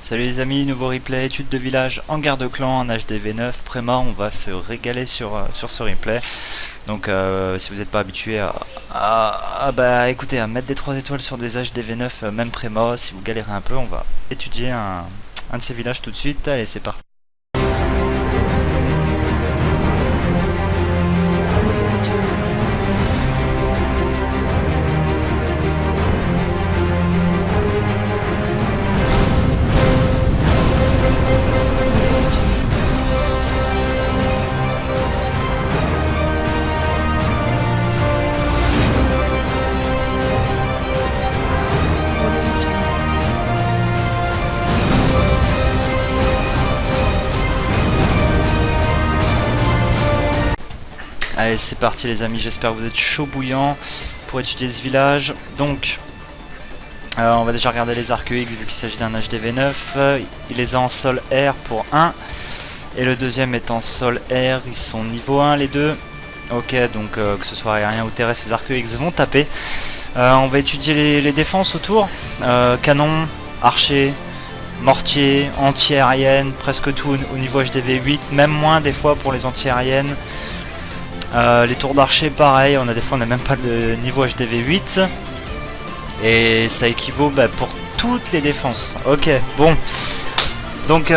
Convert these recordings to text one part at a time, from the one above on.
Salut les amis, nouveau replay, étude de village en guerre de clan en HDV9, Préma, on va se régaler sur ce replay. Donc si vous n'êtes pas habitué bah écoutez, à mettre des 3 étoiles sur des HDV9, même Préma, si vous galérez un peu, on va étudier un de ces villages tout de suite. Allez, c'est parti. Allez, c'est parti les amis, j'espère que vous êtes chaud bouillant pour étudier ce village. Donc, on va déjà regarder les arcs X vu qu'il s'agit d'un HDV9. Il les a en sol R pour 1. Et le deuxième est en sol R, ils sont niveau 1 les deux. Ok, donc que ce soit aérien ou terrestre, les arcs X vont taper. On va étudier les défenses autour. Canon, archer, mortier, anti-aérienne, presque tout au niveau HDV8, même moins des fois pour les anti-aériennes. Les tours d'archer pareil, on a des fois on n'a même pas de niveau HDV8 et ça équivaut pour toutes les défenses. Ok, bon, donc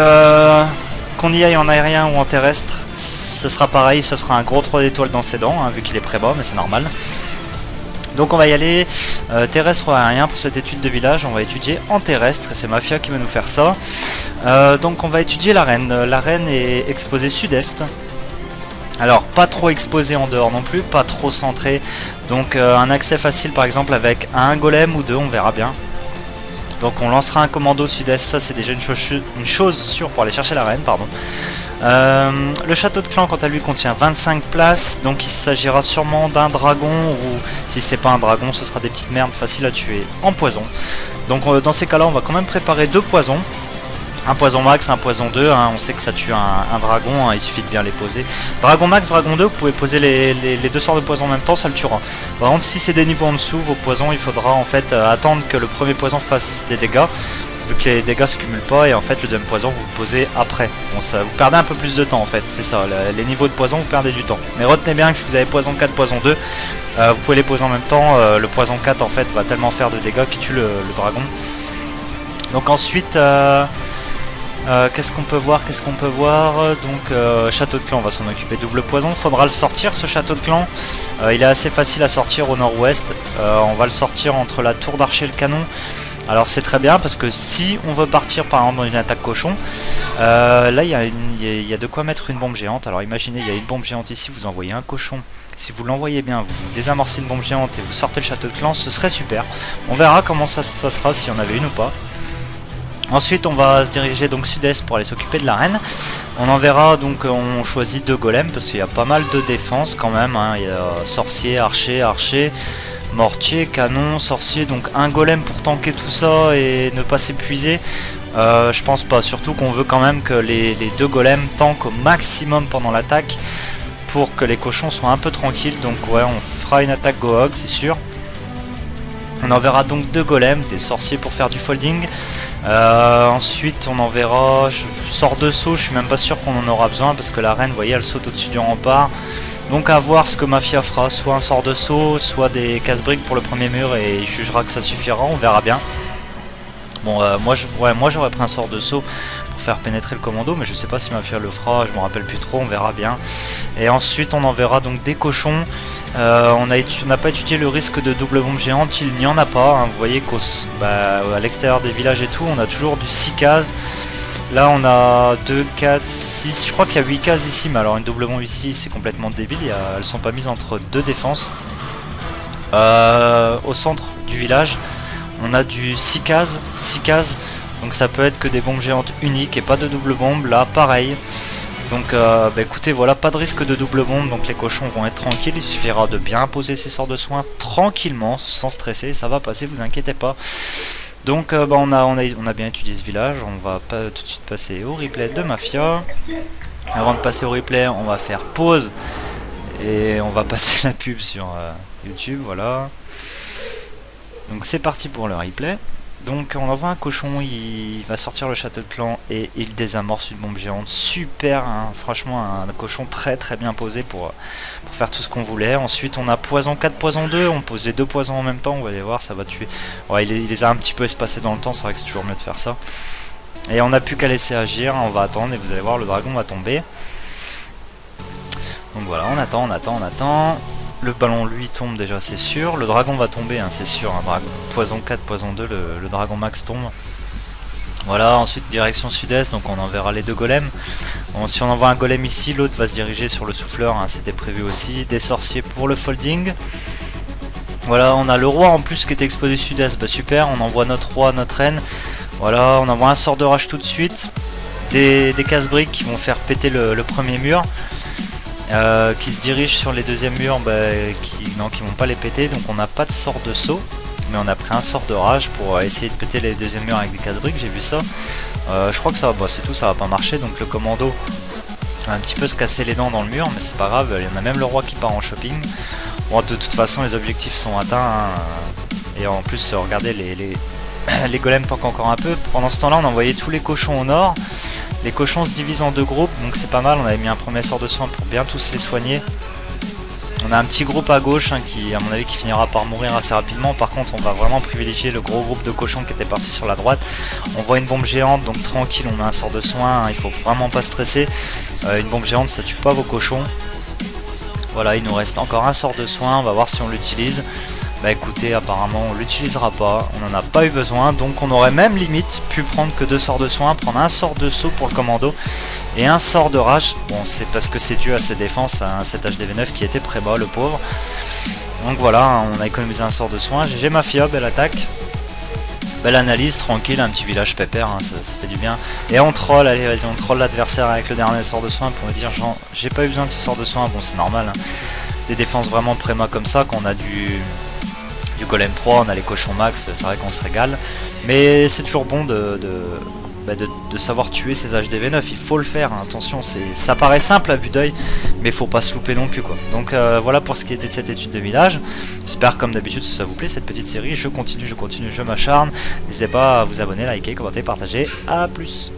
qu'on y aille en aérien ou en terrestre, ce sera pareil, ce sera un gros 3 d'étoiles dans ses dents, hein, vu qu'il est pré-bas, mais c'est normal. Donc on va y aller terrestre ou aérien pour cette étude de village. On va étudier en terrestre et c'est Mafia qui va nous faire ça. Donc on va étudier l'arène. L'arène est exposée sud-est. Alors pas trop exposé en dehors non plus, pas trop centré. Donc un accès facile par exemple avec un golem ou deux, on verra bien. Donc on lancera un commando sud-est, ça c'est déjà une chose sûre pour aller chercher l'arène, pardon. Le château de clan quant à lui contient 25 places, donc il s'agira sûrement d'un dragon, ou si c'est pas un dragon ce sera des petites merdes faciles à tuer en poison. Donc dans ces cas là on va quand même préparer 2 poisons. Un poison max, un poison 2, hein, on sait que ça tue un dragon, hein, il suffit de bien les poser. Dragon max, dragon 2, vous pouvez poser les deux sorts de poison en même temps, ça le tuera. Par contre, si c'est des niveaux en dessous, vos poisons, il faudra en fait attendre que le premier poison fasse des dégâts, vu que les dégâts se cumulent pas, et en fait le deuxième poison vous le posez après. Bon, ça, vous perdez un peu plus de temps en fait, c'est ça, les niveaux de poison vous perdez du temps. Mais retenez bien que si vous avez poison 4, poison 2, vous pouvez les poser en même temps, le poison 4 en fait va tellement faire de dégâts qu'il tue le dragon. Donc ensuite... qu'est-ce qu'on peut voir? Donc château de clan, on va s'en occuper. Double poison, faudra le sortir ce château de clan. Il est assez facile à sortir au nord-ouest. On va le sortir entre la tour d'archer et le canon. Alors c'est très bien parce que si on veut partir par exemple dans une attaque cochon, là il y a de quoi mettre une bombe géante. Alors imaginez, il y a une bombe géante ici, vous envoyez un cochon. Si vous l'envoyez bien, vous désamorcez une bombe géante et vous sortez le château de clan, ce serait super. On verra comment ça se passera, si on avait une ou pas. Ensuite on va se diriger donc sud-est pour aller s'occuper de l'arène. On enverra donc, on choisit 2 golems parce qu'il y a pas mal de défense quand même, hein. Il y a sorcier, archer, mortier, canon, sorcier, donc un golem pour tanker tout ça et ne pas s'épuiser. Je pense pas, surtout qu'on veut quand même que les 2 golems tankent au maximum pendant l'attaque pour que les cochons soient un peu tranquilles. Donc ouais, on fera une attaque Gohog, c'est sûr. On enverra donc 2 golems, des sorciers pour faire du folding. Ensuite on enverra, sort de saut, je suis même pas sûr qu'on en aura besoin parce que la reine, vous voyez, elle saute au-dessus du rempart. Donc à voir ce que Mafia fera, soit un sort de saut, soit des casse-briques pour le premier mur et il jugera que ça suffira, on verra bien. Bon, moi j'aurais pris un sort de saut pour faire pénétrer le commando, mais je sais pas si Mafia le fera, je me rappelle plus trop, on verra bien. Et ensuite on enverra donc des cochons. On n'a pas étudié le risque de double bombe géante, il n'y en a pas, hein. Vous voyez qu'à l'extérieur des villages et tout, on a toujours du 6 cases. Là on a 2, 4, 6, je crois qu'il y a 8 cases ici, mais alors une double bombe ici c'est complètement débile, elles sont pas mises entre 2 défenses. Au centre du village, on a du 6 cases, donc ça peut être que des bombes géantes uniques et pas de double bombe, là pareil. Donc écoutez, voilà, pas de risque de double bombe, donc les cochons vont être tranquilles, il suffira de bien poser ses sorts de soins tranquillement, sans stresser, ça va passer, vous inquiétez pas. Donc on a bien étudié ce village, on va pas tout de suite passer au replay de Mafia. Avant de passer au replay, on va faire pause et on va passer la pub sur YouTube, voilà. Donc c'est parti pour le replay. Donc on envoie un cochon, il va sortir le château de clan et il désamorce une bombe géante. Super, hein, franchement un cochon très très bien posé pour faire tout ce qu'on voulait. Ensuite on a poison 4, poison 2, on pose les deux poisons en même temps, on va les voir, ça va tuer. Ouais, il les a un petit peu espacés dans le temps, c'est vrai que c'est toujours mieux de faire ça. Et on n'a plus qu'à laisser agir, on va attendre et vous allez voir le dragon va tomber. Donc voilà, on attend, on attend, on attend. Le ballon lui tombe déjà, c'est sûr. Le dragon va tomber, hein, c'est sûr. Hein. Poison 4, poison 2, le dragon max tombe. Voilà, ensuite direction sud-est, donc on enverra les deux golems. Bon, si on envoie un golem ici, l'autre va se diriger sur le souffleur, hein, c'était prévu aussi. Des sorciers pour le folding. Voilà, on a le roi en plus qui était exposé sud-est, bah super, on envoie notre roi, notre reine. Voilà, on envoie un sort de rage tout de suite. Des casse-briques qui vont faire péter le premier mur. Qui se dirigent sur les deuxièmes murs, qui vont pas les péter, donc on n'a pas de sort de saut, mais on a pris un sort de rage pour essayer de péter les deuxièmes murs avec des casse-briques, j'ai vu ça. Je crois que ça va, c'est tout, ça va pas marcher, donc le commando va un petit peu se casser les dents dans le mur, mais c'est pas grave, il y en a même le roi qui part en shopping. Bon, de toute façon les objectifs sont atteints, hein, et en plus regardez les golems tankent encore un peu. Pendant ce temps là on envoyait tous les cochons au nord. Les cochons se divisent en deux groupes, donc c'est pas mal, on avait mis un premier sort de soin pour bien tous les soigner. On a un petit groupe à gauche, hein, qui à mon avis qui finira par mourir assez rapidement. Par contre on va vraiment privilégier le gros groupe de cochons qui était parti sur la droite. On voit une bombe géante, donc tranquille, on met un sort de soin, hein, il faut vraiment pas stresser. Une bombe géante ça tue pas vos cochons. Voilà, il nous reste encore un sort de soin, on va voir si on l'utilise. Bah écoutez, apparemment on l'utilisera pas, on n'en a pas eu besoin, donc on aurait même limite pu prendre que deux sorts de soin, prendre un sort de saut pour le commando et un sort de rage. Bon, c'est parce que c'est dû à ses défenses, à cet HDV9 qui était très bas, le pauvre. Donc voilà, on a économisé un sort de soin. GG Mafia, belle attaque, belle analyse, tranquille, un petit village pépère, hein, ça fait du bien. Et on troll, allez vas-y, on troll l'adversaire avec le dernier sort de soin pour me dire genre j'ai pas eu besoin de ce sort de soin. Bon, c'est normal, hein. Des défenses vraiment préma comme ça, quand on a du golem 3, on a les cochons max, c'est vrai qu'on se régale, mais c'est toujours bon de savoir tuer ces HDV9, il faut le faire, hein. Attention, ça paraît simple à vue d'œil, mais faut pas se louper non plus, quoi. Donc voilà pour ce qui était de cette étude de village. J'espère comme d'habitude que ça vous plaît cette petite série, je continue, je m'acharne. N'hésitez pas à vous abonner, liker, commenter, partager, à plus.